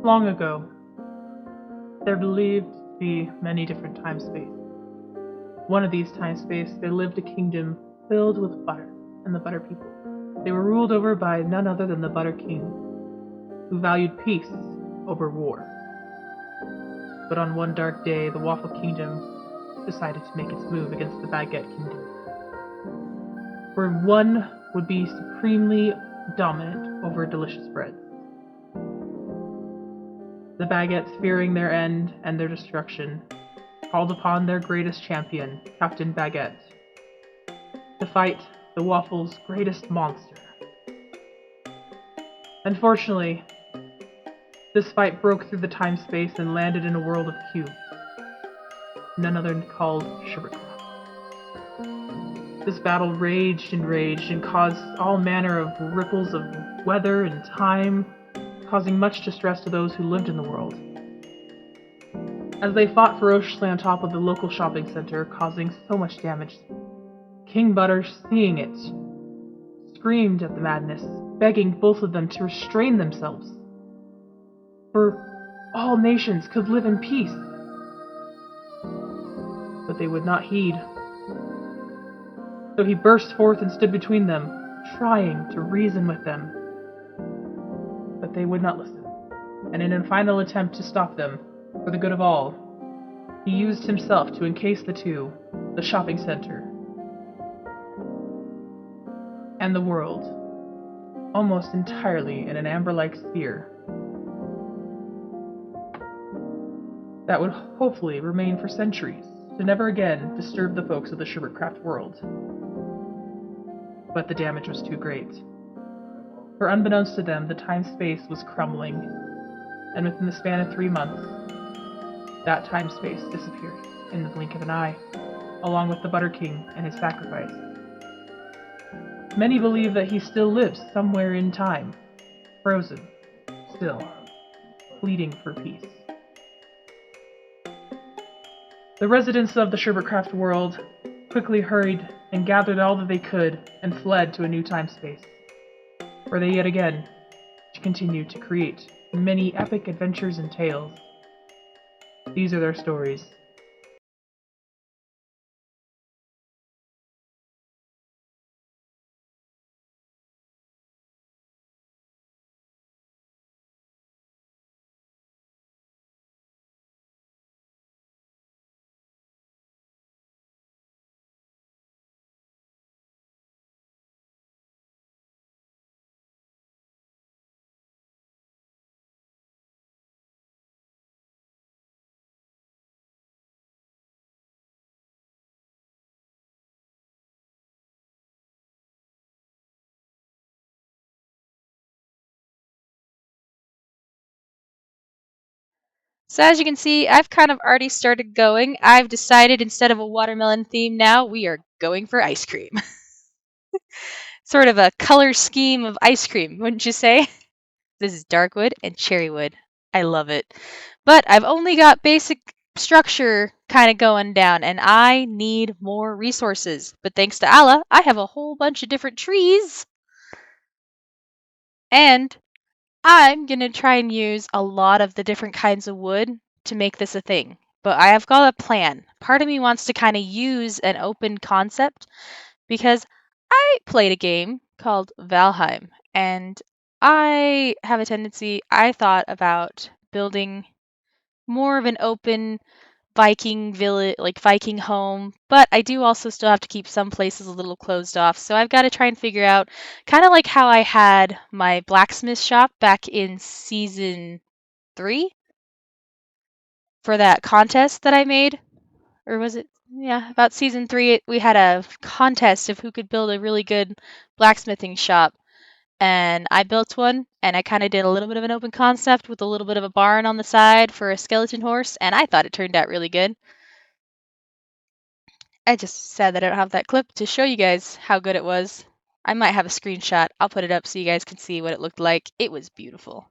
Long ago, there believed to be many different time spaces. One of these time spaces, there lived a kingdom filled with butter and the butter people. They were ruled over by none other than the Butter King, who valued peace over war. But on one dark day, the Waffle Kingdom decided to make its move against the Baguette Kingdom, where one would be supremely dominant over delicious bread. The Baguettes, fearing their end and their destruction, called upon their greatest champion, Captain Baguette, to fight the Waffle's greatest monster. Unfortunately, this fight broke through the time-space and landed in a world of Q, none other than called SherbertCraft. This battle raged and caused all manner of ripples of weather and time, causing much distress to those who lived in the world. As they fought ferociously on top of the local shopping center, causing so much damage, King Butter, seeing it, screamed at the madness, begging both of them to restrain themselves, for all nations could live in peace. But they would not heed. So he burst forth and stood between them, trying to reason with them. But they would not listen, and in a final attempt to stop them, for the good of all, he used himself to encase the two, the shopping center, and the world, almost entirely in an amber-like sphere that would hopefully remain for centuries, to never again disturb the folks of the SherbertCraft world. But the damage was too great. For unbeknownst to them, the time-space was crumbling, and within the span of 3 months, that time-space disappeared in the blink of an eye, along with the Butter King and his sacrifice. Many believe that he still lives somewhere in time, frozen, still, pleading for peace. The residents of the SherbertCraft world quickly hurried and gathered all that they could and fled to a new time-space, where they yet again continue to create many epic adventures and tales. These are their stories. So as you can see, I've kind of already started going. I've decided instead of a watermelon theme now, we are going for ice cream. Sort of a color scheme of ice cream, wouldn't you say? This is darkwood and cherrywood. I love it. But I've only got basic structure kind of going down, and I need more resources. But thanks to Allah, I have a whole bunch of different trees. And I'm going to try and use a lot of the different kinds of wood to make this a thing. But I have got a plan. Part of me wants to kind of use an open concept because I played a game called Valheim, and I have a tendency, I thought about building more of an open Viking village, like Viking home, but I do also still have to keep some places a little closed off. So I've got to try and figure out kind of like how I had my blacksmith shop back in season 3 for that contest that I made. Or was it? Yeah, about season 3, we had a contest of who could build a really good blacksmithing shop. And I built one, and I kind of did a little bit of an open concept with a little bit of a barn on the side for a skeleton horse, and I thought it turned out really good. I just said that I don't have that clip to show you guys how good it was. I might have a screenshot. I'll put it up so you guys can see what it looked like. It was beautiful.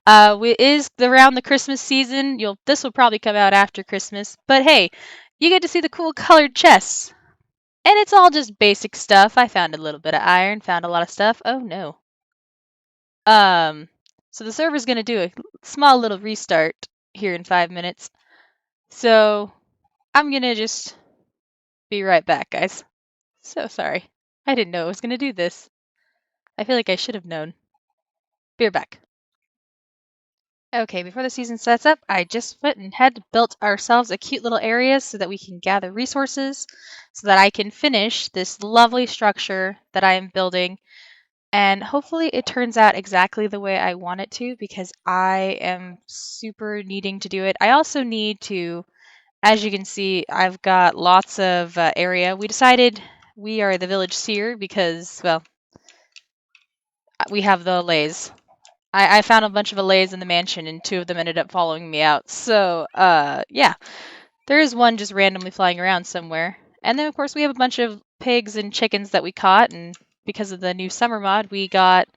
It is around the Christmas season. This will probably come out after Christmas, but hey, you get to see the cool colored chests. And it's all just basic stuff. I found a little bit of iron, found a lot of stuff. Oh no. So the server's going to do a small little restart here in 5 minutes. So I'm going to just be right back, guys. So sorry. I didn't know it was going to do this. I feel like I should have known. Be right back. Okay, before the season sets up, I just went and had built ourselves a cute little area so that we can gather resources so that I can finish this lovely structure that I am building. And hopefully it turns out exactly the way I want it to because I am super needing to do it. I also need to, as you can see, I've got lots of area. We decided we are the village seer because, well, we have the allays. I found a bunch of allays in the mansion and 2 of them ended up following me out. So, yeah, there is one just randomly flying around somewhere. And then, of course, we have a bunch of pigs and chickens that we caught. And because of the new summer mod, we got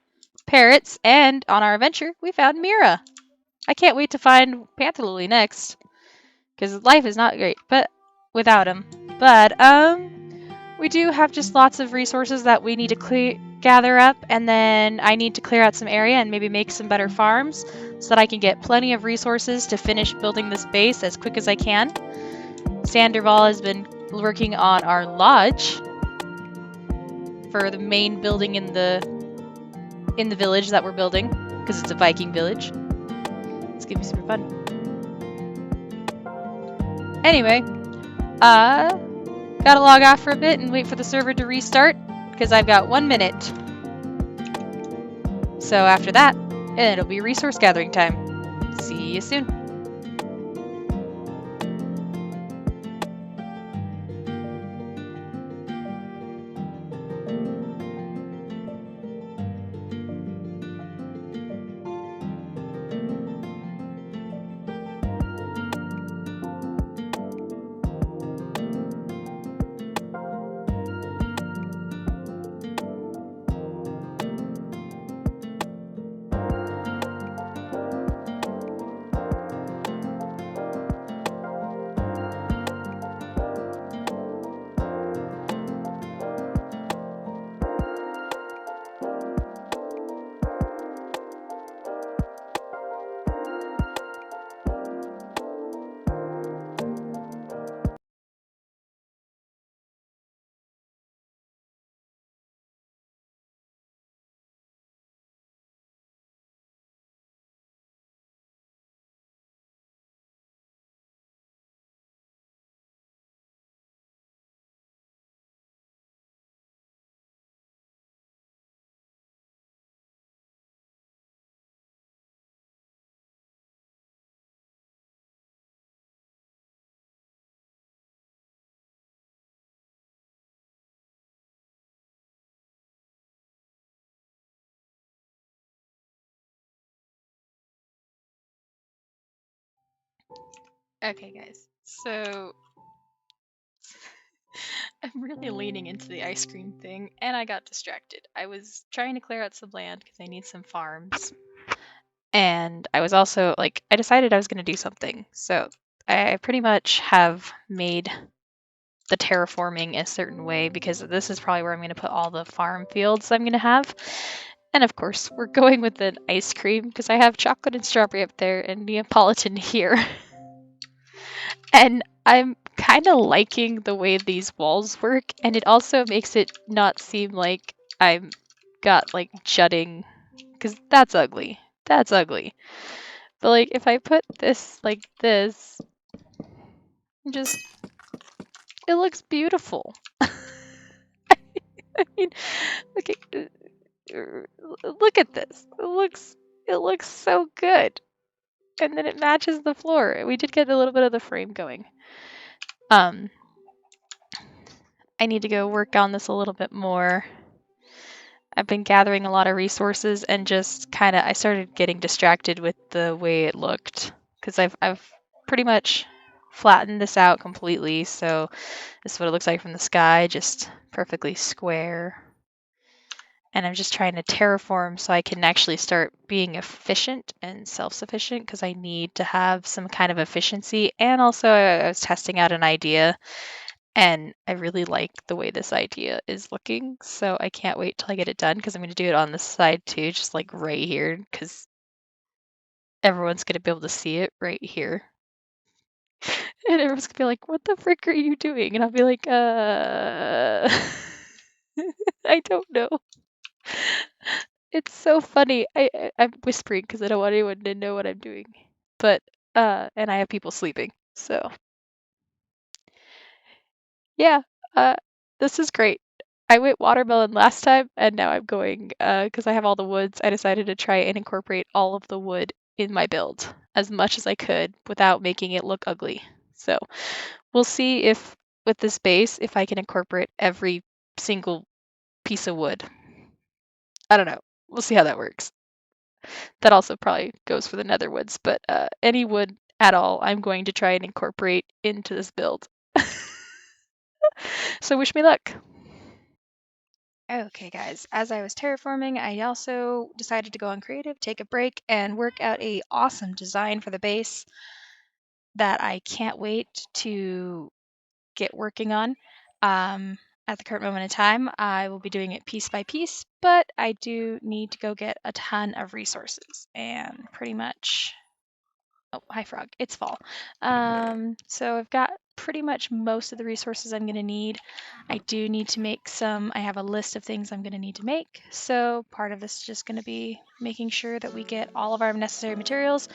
parrots. And on our adventure, we found Mira. I can't wait to find Panther Lily next. Because life is not great, but without him. But, we do have just lots of resources that we need to gather up, and then I need to clear out some area and maybe make some better farms so that I can get plenty of resources to finish building this base as quick as I can. Sandoval has been working on our lodge for the main building in the village that we're building because it's a Viking village. It's gonna be super fun. Anyway, gotta log off for a bit and wait for the server to restart because I've got 1 minute. So after that, it'll be resource gathering time. See you soon. Okay, guys. So I'm really leaning into the ice cream thing, and I got distracted. I was trying to clear out some land because I need some farms. And I was also, like, I decided I was going to do something. So I pretty much have made the terraforming a certain way because this is probably where I'm going to put all the farm fields I'm going to have. And of course, we're going with an ice cream because I have chocolate and strawberry up there and Neapolitan here. And I'm kind of liking the way these walls work, and it also makes it not seem like I'm got like jutting, because that's ugly. That's ugly. But like if I put this like this, just it looks beautiful. I mean, okay, look at this. It looks so good, and then it matches the floor. We did get a little bit of the frame going. I need to go work on this a little bit more. I've been gathering a lot of resources and just kind of I started getting distracted with the way it looked because I've pretty much flattened this out completely. So this is what it looks like from the sky, just perfectly square. And I'm just trying to terraform so I can actually start being efficient and self-sufficient because I need to have some kind of efficiency. And also I was testing out an idea and I really like the way this idea is looking, so I can't wait till I get it done because I'm going to do it on this side too, just like right here, because everyone's gonna be able to see it right here. And everyone's gonna be like, what the frick are you doing? And I'll be like, I don't know. It's so funny. I'm whispering because I don't want anyone to know what I'm doing. But, and I have people sleeping. So, yeah, uh, this is great. I went watermelon last time, and now I'm going, because I have all the woods, I decided to try and incorporate all of the wood in my build as much as I could without making it look ugly. So, we'll see if, with this base, if I can incorporate every single piece of wood. I don't know. We'll see how that works. That also probably goes for the nether woods, but any wood at all, I'm going to try and incorporate into this build. So wish me luck. Okay, guys, as I was terraforming, I also decided to go on creative, take a break, and work out a awesome design for the base that I can't wait to get working on. At the current moment in time, I will be doing it piece by piece, but I do need to go get a ton of resources and pretty much. Oh, hi frog. It's fall. So I've got pretty much most of the resources I'm going to need. I do need to make some. I have a list of things I'm going to need to make. So part of this is just going to be making sure that we get all of our necessary materials.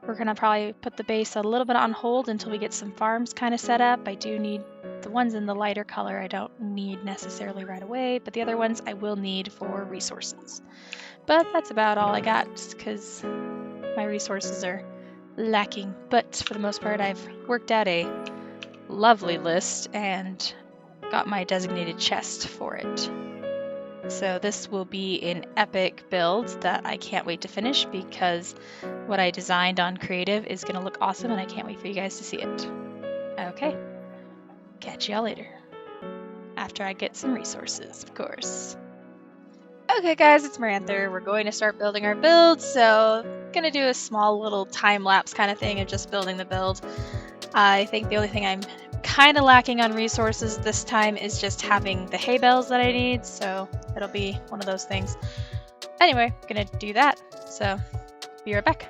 We're going to probably put the base a little bit on hold until we get some farms kind of set up. I do need the ones in the lighter color I don't need necessarily right away, but the other ones I will need for resources. But that's about all I got because my resources are lacking. But for the most part, I've worked out a lovely list and got my designated chest for it. So this will be an epic build that I can't wait to finish because what I designed on creative is going to look awesome and I can't wait for you guys to see it. Okay, catch y'all later. After I get some resources, of course. Okay guys, it's Maranther. We're going to start building our build, so gonna do a small little time-lapse kind of thing of just building the build. I think the only thing I'm kind of lacking on resources this time is just having the hay bales that I need, so it'll be one of those things. Anyway, gonna do that, so be right back.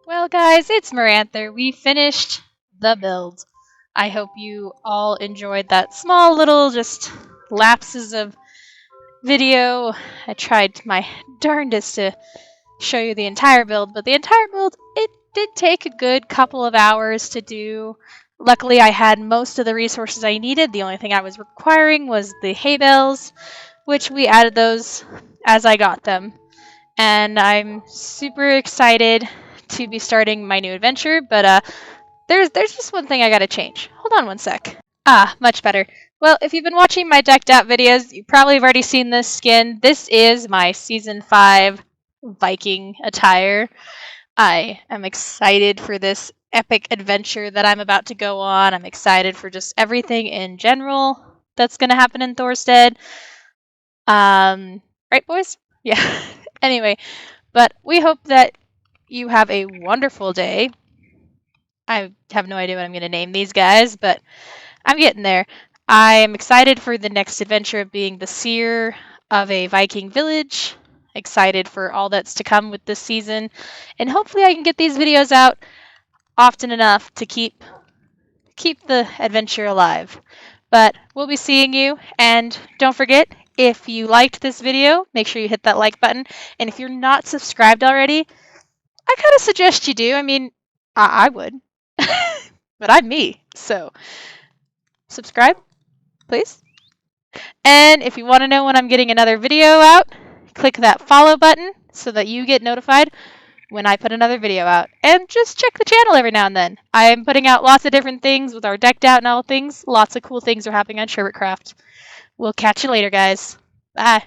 Well guys, it's Maranther. We finished the build. I hope you all enjoyed that small little just lapses of video. I tried my darndest to show you the entire build, but the entire build, it did take a good couple of hours to do. Luckily, I had most of the resources I needed. The only thing I was requiring was the hay bales, which we added those as I got them. And I'm super excited to be starting my new adventure, but there's just one thing I gotta change. Hold on one sec. Ah, much better. Well, if you've been watching my decked out videos, you probably have already seen this skin. This is my Season 5 Viking attire. I am excited for this epic adventure that I'm about to go on. I'm excited for just everything in general that's going to happen in Thorstead. Right, boys? Yeah. Anyway, but we hope that you have a wonderful day. I have no idea what I'm going to name these guys, but I'm getting there. I'm excited for the next adventure of being the seer of a Viking village. Excited for all that's to come with this season. And hopefully I can get these videos out often enough to keep the adventure alive. But we'll be seeing you, and don't forget, if you liked this video, make sure you hit that like button. And if you're not subscribed already, I kind of suggest you do. I mean, I would. But I'm me, so subscribe, please. And if you want to know when I'm getting another video out, click that follow button so that you get notified when I put another video out. And just check the channel every now and then. I'm putting out lots of different things with our decked out and all things. Lots of cool things are happening on SherbertCraft. We'll catch you later, guys. Bye.